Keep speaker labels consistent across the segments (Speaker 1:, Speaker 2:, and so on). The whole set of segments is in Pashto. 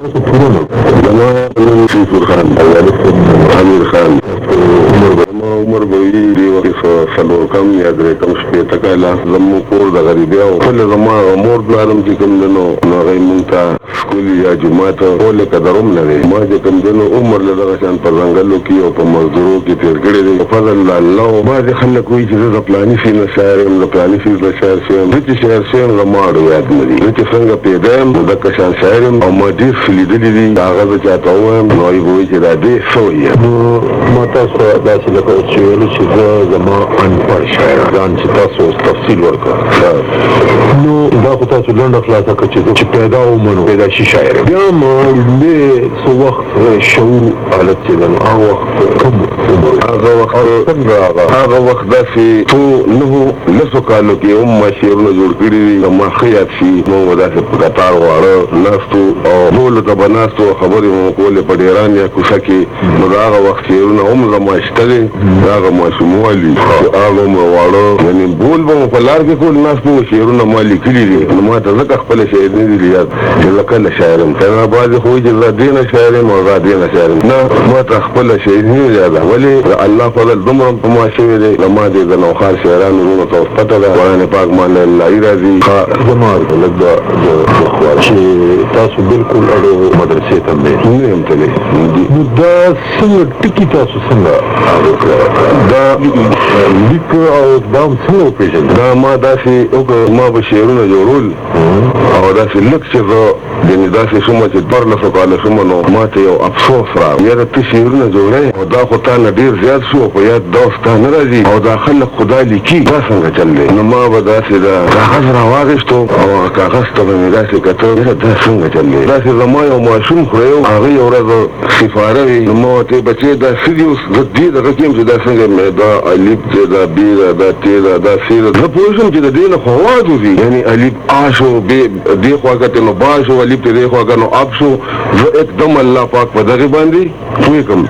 Speaker 1: شکر خان امیر خان عمر بوی دی وقت سلور کم یا درې کم شپې تکاله زمو کور د غریبیا او کله زما مور بلارم چې کوم دنو هغه مونږ ته سکول یا جماعت ټول قدرم نه دی ما چې کوم دنو عمر له دغه شان په ځنګلو کې او په مزدورو کې تیر کړی دی فضل الله بعض خلک وایي چې د پلاني فی نه شاعر یم د پلاني فی نه شاعر یم چې شاعر یم زما اړ یاد نه دی چې څنګه پیدا یم د کشان شاعر یم او ما ډیر فلیدلې دي هغه چاته وایم نو وایي چې دا دې سوې نو ما تاسو داسې لکه چې ویل چې زما انپړ شاعر ځان چې تاسو تفصیل ورکړه نو دا خو تاسو لنډه خلاصه کړئ چې پیدا ومنو پیدا شي شاعر بیا ما لومبې څو وخت شعور حالت چې دی هغه وخت کوم هغه وخت داسې څو نهو لسو کالو کې هم ما شعرونه جوړ کړي دي ما ښه یاد شي موږ داسې په قطار واړه ناستو او ټولو ته به ناستو خبرې مو کولې په ډیران یا کوڅه کې نو د هغه وخت شعرونه هم زما شته دي د هغه ماشوموالي هغه مو واړه یعنې بول به مو په لار کې کول ناست مو شعرونه ما لیکلي دي نو ما ته ځکه خپله شاعر نه دي یاد چې زه کله شاعر یم کنه بعضې خو وایي چې زه دې نه شاعر یم او زه دې نه شاعر یم نه ما ته خپله شاعر نه یاده ولې د الله فضل دومره په ما شوی دی زما دې د نوښار شاعرانو وروڼو ته اوس پته ده قرآن پاک باندې اللهي راځي زما لږ د چې تاسو بالکل اړو مدرسې ته مې نه یم تللی نو دا څنګه ټکي تاسو څنګه دا لیک او دا هم څنګه وپېژندل دا ما داسې وکړه ما به شعرونه جوړول او داسې لږ چې زه یعنې داسې شومه چې 14 کاله شومه نو ما ته یو افسوس راغی یاره ته شعرونه جوړی او دا خو تا نه ډېر زیات شو په یاد دا اوس تا نه راځي او دا خلک خو دا لیکي دا څنګه چل دی نو ما به داسې دا کاغذ راواخېستو او کاغذ ته به مې داسې کتل دا څنګه چل دی داسې زما یو ماشوم خو یو هغه یو ورځ سپاره وي نو ما ورته بچې دا څه دي اوس زه دې دغه کې یم چې دا څنګه مې دا الف دی دا بي ده دا ت ده دا س ده زه پوه شوم چې د دې نه خو هواد وځي یعنې الف آ شو دې خوا کتې نو با شو الف ته دې خوا که نو اب شو زه اکدم الله پاک په دغې باندې پوه کړم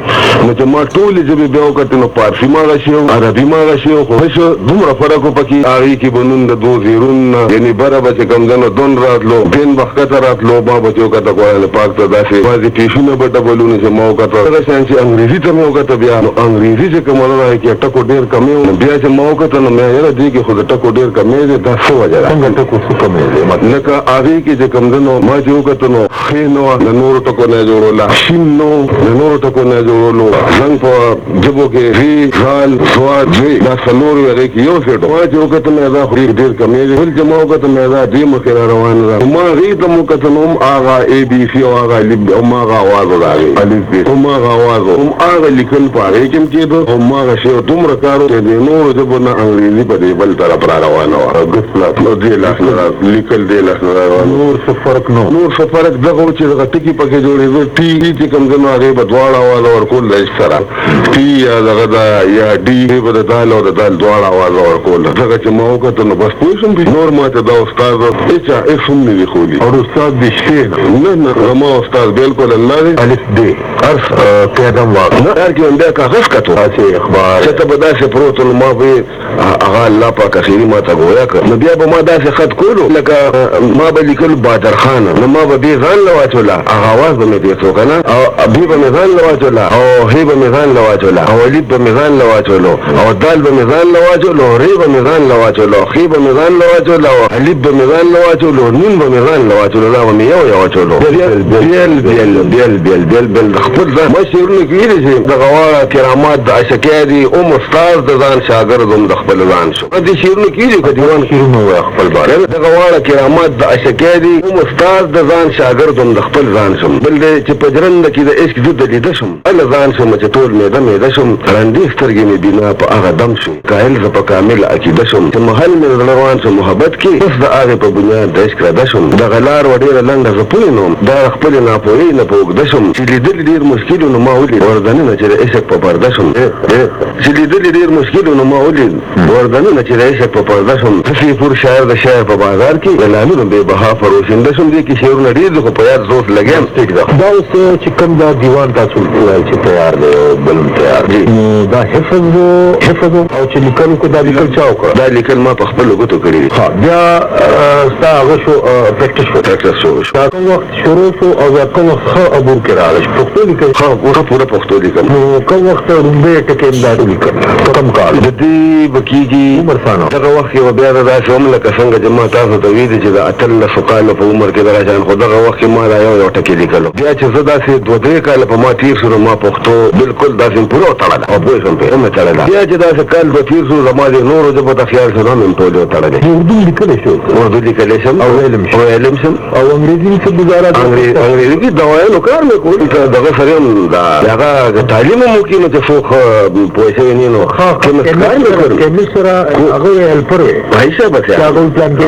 Speaker 1: نو چې ما ټولې ژبې بیا وکتې نو پارسي ما هغه شی عربي ما هغه شی خو ښه دومره فرق و پکې هغې کې به نون د دو زیرون نه یعنې بره به چې کوم ځای نه دون راتلو بین به ښکته راتلو ما به چې وکته قرآن پاک ته داسې بعضې پیشونه به ډبلونه چې ما وکته دغه شیان چې انګریزي ته مې وکته بیا نو انګریزي چې کومه ده هغې کې ټکو ډېر کمې و بیا چې ما وکته نو مې یاره دې کې خو د ټکو ډېر کمې دی دا څه وجه ده څنګه ټکو څه کمې دی لکه هغې کې چې کوم ده نو ما چې وکته نو ښې نه وه د نورو ټکو نه یې جوړوله شین نه و د نورو ټکو نه یې جوړولو زنګ په ژبو کې ری زال سواد دوی دا څلور وې هغې کې یو سیټ ما چې وکته مې دا خو ډېر کمې دی بل چې ما وکته مې دا دې مخکې را روانه ده ما هغې ته مو کتل هم هغه اے بي سي او هغه الف هم هغه اواز و د هغې الف بي هم هغه اواز و هم هغه لیکل په هغې کې هم کېده او هم هغه شی دومره کار و چې د نورو ژبو نه انګریزي په دې بل طرف را روانه وه نو دې لاس نه لیکل دې لاس نه را روانه نور څه فرق نه نور څه فرق دغه و چې دغه ټکي پکې جوړېده ټي چې کوم ځای نو هغې به دواړه اوازه ورکول د اش سره ټي یا دغه ده یا ډي به د دال او د دال دواړه اوازه ورکول دغه چې ما وکتل نو بس پوه شوم نور ما ته دا استاد هېچا اف هم نه دي ښولي او استاد دې شته نه نه زما استاد بالکل الله دی الف دی عرف قیدم واقع نه هر کې هم بیا کاغذ کتو داسې اخبار چې ته به داسې پروت نو ما به هغه الله پاک اخري ما ته ګویا کړ نو بیا به ما داسې خط کولو لکه ما به لیکل بادرخانه نو ما به دې ځان له واچوله هغه اواز به مې پېڅو که نه او بي به مې ځان له واچوله او هې به مې ځان له واچوله او الف به مې ځان له واچولو او دال به مې ځان له واچولو او ری به مې ځان له واچولو او خې به مې ځان له واچولو او الف به مې ځان له واچولو او نون به مې ځان له واچولو دا به مې یو واچولو بیل د خپل ځان ما شعرونه کې ویلي چې دغه واړه کرامات د اشکیا دي ام استاد د ځان شاګرد هم د خپل ځان شو دې شعرونه کې ویلي که دیوان شعرونه وایه خپل باره دغه واړه کرامات د اشکیا دي ام استاد د ځان شاګرد هم د خپل ځان شم بل دی چې په جرنده کې د عشق دود لیده شم هله ځان شم چې ټول میده شم رندې سترګې مې بینا په هغه دم شو قایل زه په کامل عقیده شم چې محل مې زړه روان شم محبت کې بس د هغې په بنیاد د عشق رده شم دغه لار و ډېره لنډه زه پوه نوم دا خپلې ناپوهۍ نه په اوږده شم چې لیدلې ډېر مشکل نو ما ولید وردنونه چې د عشق په پرده شم چې لیدلې ډېر مشکل نو ما ولید وردنونه چې د عشق په پرده شم هسې پور شاعر د شاعر په بازار کې د لالونو بې بها فروشنده شم دې کې شعرونه ډېر دي خو په یاد زوس لګیم دا
Speaker 2: اوس چې کوم دا دیوان تاسو وایي چې تیار دی او بلم تیار دی نو دا حفظ او چې لیکلو کو دا لیکل چا وکړه
Speaker 1: دا لیکل ما په خپل لغتو کړی
Speaker 2: ها بیا ستا هغه شو پریکټس شو دا کوم وخت شروع شو او دا کوم وخت ښه عبور کې راغلی پښتو لیکل
Speaker 1: ها پوره پښتو لیکل
Speaker 2: نو کوم وخت لومړی ټکی دا لیکل کوم کال
Speaker 1: د دې بکیږي
Speaker 2: عمر ثانو
Speaker 1: دغه وخت یو بیا دا شوم لکه څنګه چې ما تاسو ته ویلي چې د اتلس کالو په عمر کې درځان خو دغه وخت ما دا یو ټکی لیکلو بیا چې زه داسې 2-3 کال په ما تیر شو ما پښتو بالکل داسې پوره تړله او پوه شم په هم تړله بیا چې داسې کال په تیر شو زما د نورو ژبو ته خیال شو نو ټول تړله
Speaker 2: اردو لیکلی شو
Speaker 1: اردو لیکلی شم
Speaker 2: او علم شم او انګریزي څه گزاره
Speaker 1: انګریزي کې دوايانو کار مې کول دغه سره هم دا هغه تعلیم مو کې نو چې فوق پوه شوی نه نو
Speaker 2: کېمل سره هغه هیلپر وي
Speaker 1: عائشہ بس
Speaker 2: هغه پلان کې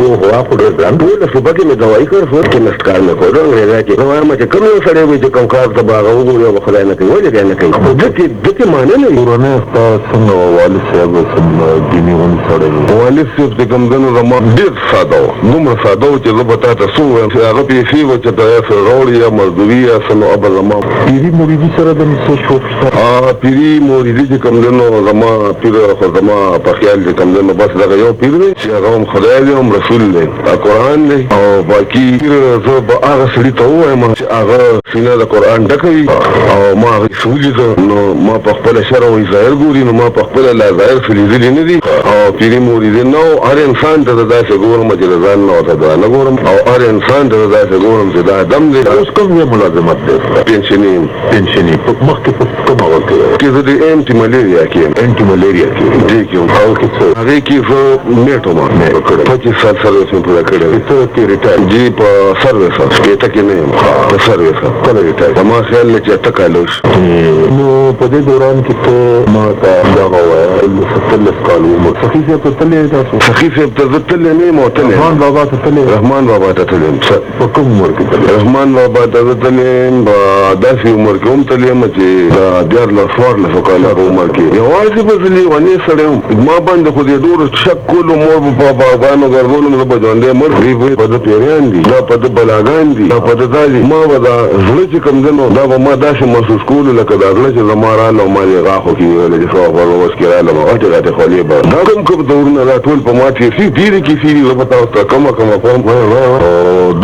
Speaker 2: او هوا خو ډېر ګران
Speaker 1: ټول څه پکې مې دوايي کار فور کې مستکار مې کول انګریزي کې نو وایم چې کوم یو سړی وي چې کوم کار ته باغ وګوري او خدای نه کوي ولې نه کوي دته معنی نه
Speaker 2: ورونه څنګه والد صاحب څنګه دیني ون سره
Speaker 1: والد صاحب د کوم دنو زما ډېر ساده دومره ساده چې زه به تاسو سو هغه په سی و چې تاسو راوړی یا مزدوري یا سنو ابل زما
Speaker 2: پیری مریدي سره د څه شو
Speaker 1: پیری مریدي چې کوم دنو زما پیر خو زما په خیال چې کوم دنو بس دغه یو پیر دی چې هغه خدای دی او رسول دی قرآن دی او باقي زه به هغه سړي ته وایم چې هغه سینه د قرآن ډکوي او ما سولې نو ما په خپل شرع او ظاهر ګوري نو ما په خپل لا ظاهر فلیدلی نه دي او پیری مریدي نو هر انسان ته داسې ګورم چې ځان نه وته نه ګورم او هر انسان ته داسې ګورم چې دا دم دی
Speaker 2: اوس کوم یو ملازمت دی پنشنی په مخکې په کومه وخت
Speaker 1: کې زه د انټي ملیریا کې دې کې او هغه کې زه میټو ما کړو 25 سال سروس مې پوره کړی
Speaker 2: څه کې ریټایر
Speaker 1: جی په سروس کې ته کې نه یم په سروس کله ریټایر ما خیال نه چې تکالو
Speaker 2: نو په دې دوران کې ته ما ته دا وایي 17 کال عمر سخی صاحب ته تللی تاسو
Speaker 1: سخی صاحب ته تللی نه مو تللی
Speaker 2: رحمان بابا ته تللی
Speaker 1: رحمان بابا ته تللی
Speaker 2: په کوم عمر کې تللی
Speaker 1: رحمان بابا ته تللی داسې عمر کې هم تللی چې دا ډېر لفور له کاله عمر کې یوازې په ځلې ونی سره ما باندې خو دې ډور شک کولو مور په بابانو ګرځولو نه بجوندې مر وی په د پیریان دي دا په د بلاګان دي دا په د دالي ما ودا زړه چې کوم دنو دا ما داسې محسوس کول لکه دا زړه چې زماره له ما یې غاخو کې ویل چې خو په وس کې رااله ما ته خولي به دا کوم دورونه را ټول په ما چې سي دې کې سي دې په تاسو کوم قوم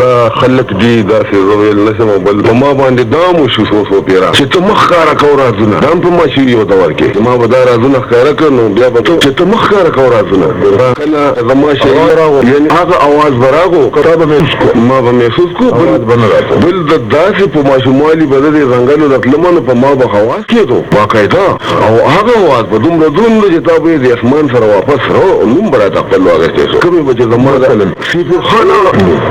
Speaker 1: دا خلک دي دا څه ویل نشم بل ما باندې دا مو شو سو پیرا چې ته مخکاره کو راځونه دا په ما شي یو دور کې ما به دا راځونه ښکارا کړو بیا به چې ته مخکاره کو راځونه کله زما شي یعنی هغه आवाज براغو کتاب ما به محسوس کو بل د داسې په ماشومالي بدل زنګلو د لمنو په ما به خواص کېدو باقاعده او هغه आवाज په دومره چې تاسو د اسمان سره واپس راو نوم برات خپل واغستې کومې به زما د سیفو خانه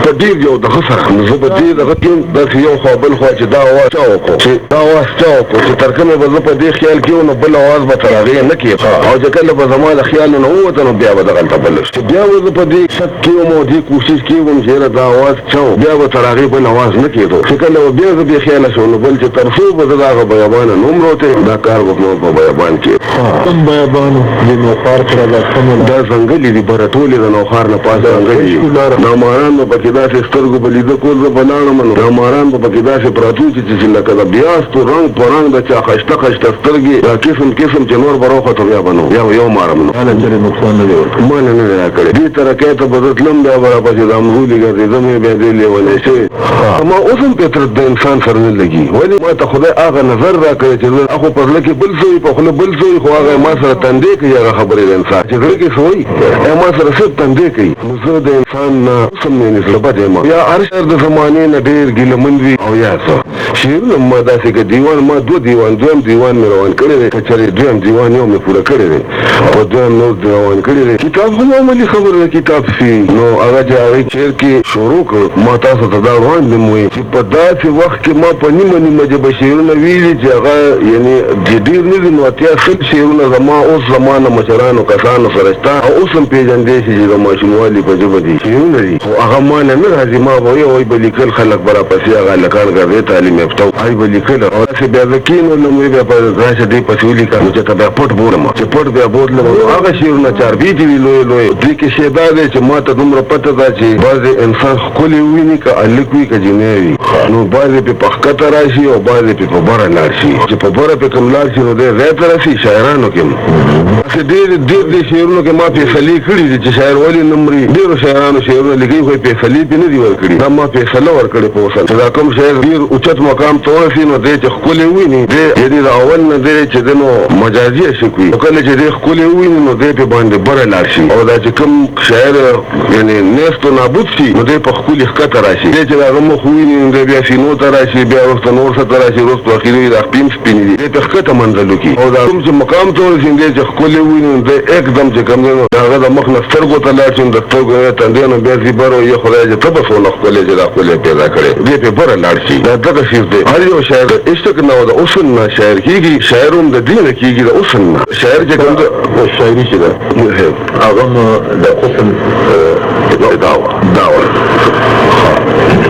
Speaker 1: په ډیر یو د خسر زه به دې دغه د یو خو بل خو چې دا आवाज چاو کو چې ترکمه به په دې خیال کې نو بل आवाज به ترغه نه کیږي او چې کله به زما د خیال نه وته نو بیا به دغه بل چې بیا به په دې شک کې مو دې کوشش کوم چې دا आवाज چاو بیا به ترغه بل आवाज نه کیږي چې کله بیا به خیال شو نو بل چې ترسو به دغه بیان نوم روته دا کار به په بیان کې
Speaker 2: کوم بیان دې نو کار کړل
Speaker 1: دا څنګه دي برټولې د نوخار نه پاس څنګه نو ماران په کې داسې سترګو بلې د کول به بلانه نو ماران په کې داسې پراتو چې لکه د بیاستو رنگ پرنګ د چا خشته سترګې دا قسم چې نور بروخه ته بیا بنو یو مارم نو
Speaker 2: اله چې نقصان نه ورته
Speaker 1: ما نه کړی دې ترکه ته بدلم دا برابر چې د امرولي ګرځي زمې به دې لیولې شي ما اوسم پتر د انسان سره نه لګي ولی ما ته خدای هغه نظر را کړی چې اخو په لکه بل څه په خپل بل څه خو هغه ما سره تندې کوي هغه خبرې د انسان چې لکه سوې ما سره څه تندې کوي زه د انسان نه سمې نه زړه بده ما یا ارشد د زمانه نه ډېر ګلمنوي او یا څه شیر ما داسې کې دیوان ما دوه دویم دیوان مې روان کړی دی کچري دویم دیوان یو مې پوره کړی دی او دویم نور روان کړی دی کتاب هم عملي خبره کتاب سي نو هغه چې هغه چیر کې شروع کړ ما تاسو ته دا وړاندې مو چې په داسې وخت کې ما په نیمه جبه شعرونه ویلي چې هغه یعنی ډېر نه دي نو اتیا سل شعرونه زما اوس زمانه مشرانو کسانو سره شته او اوس هم پېژندې چې د ماشوموالي په ژبه دي شعرونه دي خو هغه ما نه راځي ما به وایي به لیکل خلک به راپسې هغه هلکان ګرځي تعلیم مفتو آی به لیکل او داسې بیا زه کېنولم وی بیا په راشه دې پسې ولیکه نو چې ته بیا پټ بولم چې پټ بیا بوتلم هغه شعرونه چاربیتې وي لوی لوی دې کې شی دا دی چې ما ته دومره پته ده چې بعضې انسان ښکلی وویني که هلک وي که جینۍ وي نو بعضې پې په ښکته راشي او بعضې پې په بره لاړ شي چې په بره پې کوم لاړ شي نو دی ځای ته رسي شاعرانو کې داسې ډېر دې شعرونو کې ما فیصلې کړي دي چې شاعر ولې نه مري ډېرو شاعرانو شعرونه لیکي خو یې فیصلې پې نه دي ورکړي دا ما فیصله ورکړې په اوسه چې دا کوم شاعر ډېر اوچت مقام ته ورسي نو دی چې ښکلی وویني دی یعنې د اول نه دی چې دی نو مجازي عشق وي نو کله چې دی ښکلی وویني نو دی پې باندې بره لاړ شي او دا چې کوم شاعر یعنې نیست و نابود شي نو دی په ښکلي ښکته راشي دی چې د هغه مخ وویني نو دی بیا سینو ته راشي بیا وروسته نور څه ته راشي وروسته اخري دا سپین سپینې دي دی په ښکته منزل وکړي او دا کوم چې مقام ته ورسي دی چې ښکلی وویني نو دی एकदम چې کوم دی نو د هغه د مخ نه سترګو ته لاړ شي نو د سترګو نه تندې نو بیا ځي بر وایي خدای چې ته به څونه ښکلی چې دا ښکلی پیدا کړی دی پې بره لاړ شي دا دغه شعر دی هر یو شاعر د عشق نه او د حسن نه شاعر کېږي شاعر هم د دې نه کېږي د حسن نه شاعر چې کوم شاعري چې ده
Speaker 2: هغه د حسن
Speaker 1: دعوه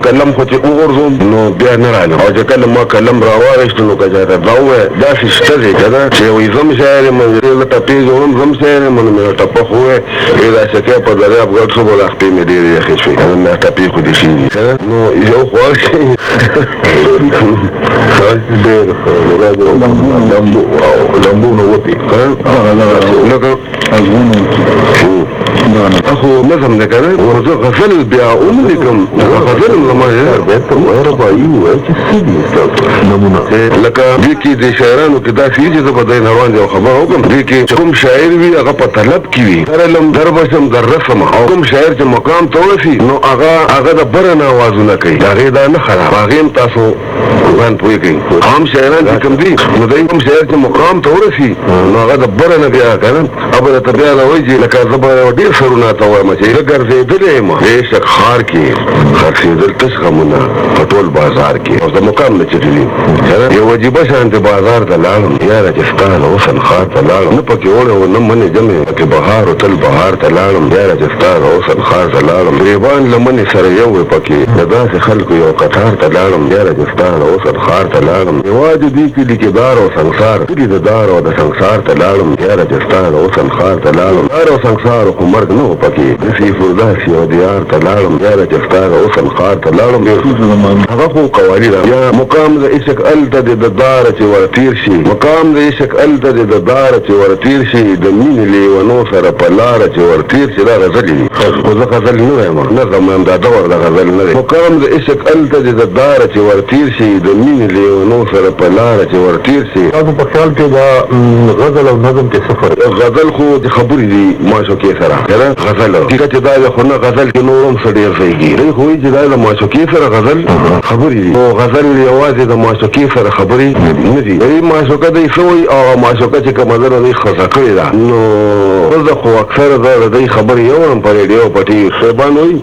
Speaker 1: کلم خو چې وغورځوم نو بیا نه رالم او چې کله ما کلم راواخېستو نو که چاته دا ووایه داسې شته دی که نه چې وایي زم شاعر یم زه ټپې جوړم زم شاعر یم نو مې ټپه خو ووایه دا شکی په دریاب ګډ شو به دا خپې مې ډېرې یخې شوې مې ټپې خو دې شي دي که نه نو یو خوا شي ډېر لمبونه وتې لکه اخو نظم دی که نه زه غزل بیا ولیکم غزل هم زما
Speaker 2: بهتر وایره به یې ووایه چې څه دي ستاسو نمونه
Speaker 1: لکه دې کې د شاعرانو کې داسې وي چې زه به دی نه وړاندې یو خبره وکړم دې کې چې کوم شاعر وي هغه په طلب کې وي درلم در بشم در رسم او کوم شاعر چې مقام ته ورسي نو هغه د بره نه اوازونه کوي د هغې دا نه خراب هغې هم تاسو ځان پوه کوي عام شاعران چې کوم دي نو دی کوم شاعر چې مقام ته ورسي نو هغه د بره نه بیا که نه هغه درته بیا دا وایي چې لکه زه به ډېر سرونه ته وایم چې زه ګرځېدلی یم د عشق ښار کې خرڅېدل تش غمونه په ټول بازار کې او د مقام نه چټلي یو عجیبه شانتې بازار ته لاړم یاره چې ستا د حسن ښار ته لاړم نه پکې اوړی و نه منې جمې پکې بهار و تل بهار ته لاړم یاره چې ستا د حسن ښار ته لاړم ګریبان له منې سره یو وې پکې د داسې خلکو یو قطار ته لاړم یاره چې ستا د حسن ښار ته لاړم یوازې دوی کلي کې دار او سنګسار کلي د دار او د سنګسار ته لاړم یاره چې ستا د حسن ښار ته لاړم دار او سنګسار خو مرګ نه و پکې داسې فرداسي او دیار ته لاړم یاره چې ستا د حسن ښار ته لاړم هغه خو قوالي ده یا مقام د عشق هلته د داره چې ورتېر شي مقام د عشق هلته د داره چې ورتېر شي د مینې لیونو سره په لاره چې ورتېر شي دا غزلې دي خو زه غزل نه وایم نظم وایم دا دور د غزل نه دی مقام د عشق هلته د داره چې ورتېر شي د مینې لیونو سره په لاره چې ورتېر شي
Speaker 2: تاسو په خیال کې دا غزل او نظم کې څه فرق
Speaker 1: غزل خو د خبرې دي معشوقې سره که نه غزل حقیقت چې دا دی خو نه غزل کې نور هم څه ډېر ځایږي دی خو وایي چې دا د معشوقې سره غزل خبرې دي خو غزل یوازې د معشوقې سره خبرې نه دي دی معشوقه دی څه وایي او معشوقه چې کومه ده نو دی ښځه کړې ده نو ښځه خو اکثره زه د دی خبرې اورم په ریډیو په ټي وي صاحبان وایي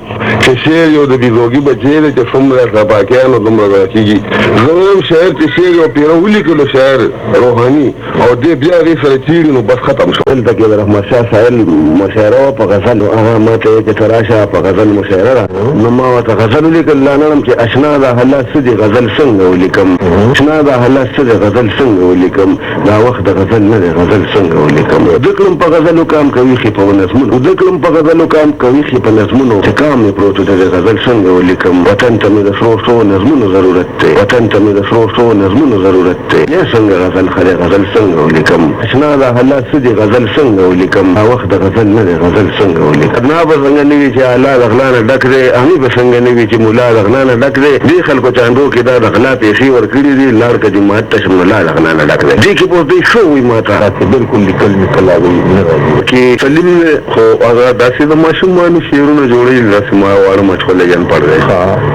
Speaker 1: چې شعر یو د بېزوګي بچی دی چې څومره سپاکیانو دومره دغه کېږي زه وایم شاعر چې شعر یو پیره ولیکلو شاعر روحاني او دې بیا هغې سره چیړي نو بس ختم شو دلته کې د رحمت شاه صاحب مشاعره وه په غزل هغه ما ته چې ته راشه په غزل مشاعره ده نو ما ورته غزل ولیکل لا نړم چې اشنا دا حالات څه دي غزل څنګه ولیکم اشنا دا حالات څه دي غزل څنګه ولیکم دا وخت د غزل نه دی غزل څنګه ولیکم د کلم په غزلو کام کوي خې په نظمونو د کلم په غزلو کام کوي خې په نظمونو چې کام مې پروت دی غزل څنګه ولیکم وطن ته مې د سرو نظمونو ضرورت دی وطن ته مې د سرو نظمونو ضرورت دی یا څنګه غزل خلې غزل څنګه ولیکم اشنا دا حالات څه دي غزل څنګه ولیکم دا وخت د غزل نه دی غزل څنګه ولیکم نه به څنګه نه وي چې الله د غلا نه ډک دی امي به څنګه نه وي چې مولا د غلا نه ډک دی دې خلکو چاندو کې دا د غلا پیسې ورکړي دي لار که جومات ته شم نو لا د غلا نه ډک دی دې کې به دوی ښه وایي ما ته
Speaker 2: تاسې بلکل لیکل مې کله نه راځي
Speaker 1: کې سلیم خو هغه داسې د ماشومانو شعرونه جوړوي داسې ما واړه مشغله جان پړ دی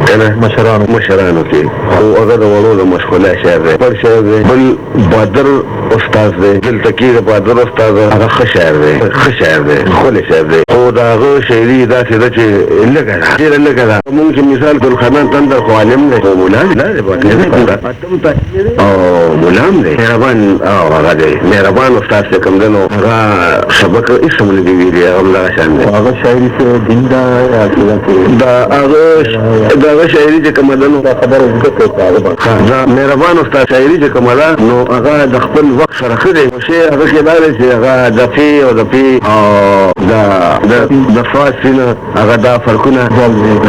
Speaker 1: که نه مشرانو کې خو هغه د وړو د مشغله شعر دی بل شعر دی بل بادر استاد دی دلته کې د بادر استاد هغه ښه شاعر دی، ښه شاعر دی، ښکلی شاعر دی. خو د هغه شاعري داسې ده چې لږه ده، ډېره لږه ده. مونږ چې مثال ګلخانان تندر خو عالم دی، خو ملا دی، او ملا هم دی، مهربان او هغه دی مهربان استاد چې کوم دی نو هغه سبق هېڅ هم نه دي ویلي، هغه هم دغه شان دی.
Speaker 2: هغه شاعري څه دین ده یا
Speaker 1: د هغه شاعري چې کومه ده نو
Speaker 2: دا خبره زده کوي په هغه باندې.
Speaker 1: دا مهربان استاد شاعري چې کومه ده نو هغه د خپل وخت سره ښه دی. خو شی هغه کې دا دی چې هغه د فی او د پی او د فاس نه هغه دا فرقونه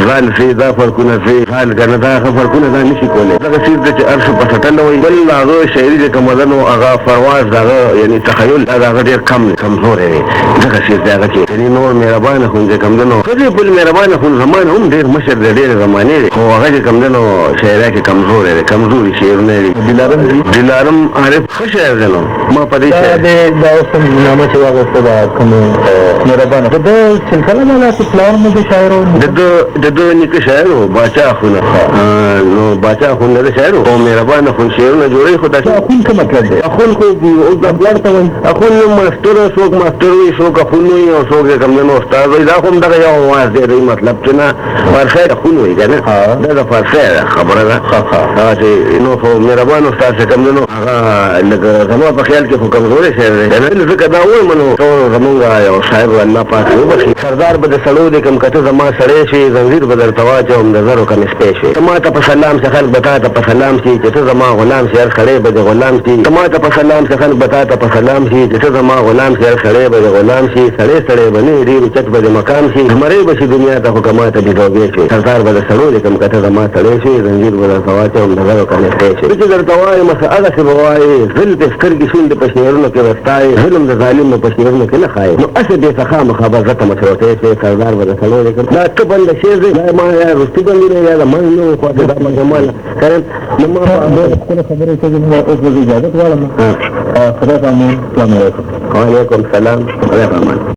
Speaker 1: غال فی دا فرقونه فی غال کنه دا هغه فرقونه دا نشي کولی. دغه څیز دی چې هر څه په سټله وایي. بل هغه شاعري چې کومه ده نو هغه پرواز د هغه یعنې تخیل د هغه ډېر کمزوری دی. دغه څیز دی هغه کې یعنې نور مهربانه خون چې کوم ده نو ښه دی. بل مهربانه خون زمان هم ډېر مشر دی، ډېرې زمانې دی، خو هغه چې کوم ده نو شاعرۍ کې کمزوری دی، کمزوري شعرونه دي. دلارم عارف ښه شاعر دی. نو ما په دې
Speaker 2: دا اوس هم نامه چې واغېسته ده کوم مهربانه د ده سلسله ده چې پلار مو د شاعر و
Speaker 1: د ده نیکه شاعر و باچا اخونه. نو باچا اخون نه ده شاعر و او مهربان اخون شعرونه جوړوي. خو داسې
Speaker 2: اخون څه مطلب دی؟
Speaker 1: اخون خو اوس د پلار ته وایي. اخون ماسټر څوک ماسټر وي، څوک اخون وي او څوک یې کوم دی نو استاد وایي. دا خو هم دغه یو اواز دی، دوی مطلب چې نه فارسی اخون وایي که نه، دا د فارسی خبره ده. هغه چې نو خو مهربان استاد چې کوم دی نو هغه لږ زما په خیال کې خو کمزوری شعر دی. ځکه دا ووایم نو زمونږ یو صاحب الله پاک وبخي، سردار به د سړو دی کوم که ته زما سړی شي، زنځیر به درته واچوم د زرو کم سپی شي. ته ما ته په سلام شي، خلک به تا ته په سلام شي چې ته زما غلام شي، هر سړی به د غلام شي. ته ما ته په سلام شي، خلک به تا ته په سلام شي چې ته زما غلام شي، هر سړی به د غلام شي. سړی به نه ډېر اوچت به د مقام شي، زمری به شي دنیا ته خو که ما ته بېزوګې شي. سردار به د سړو دی کوم که ته زما سړی شي، زنځیر به درته واچوم د زرو کم سپی شي. چې درته وایم هغسې به وایې، زلفې سترګې شونډې په شعرونو کې به ستایې، ظلم د ظالم په شعرونو کې نه ښایې. نو هسې بې څخه مخابر زته مشروطې شي، سردار به د سړو دی کوم دا ته بنده شعر دی، دا ما یا رستي بندي دی یا د من نه و خواته دا مجماله کرم. نو ما
Speaker 2: خپله خبرې ته اوس به اجازت غواړم. خدای پامان. السلام علیکم.
Speaker 1: وعلیکم السلام. خدای پامان.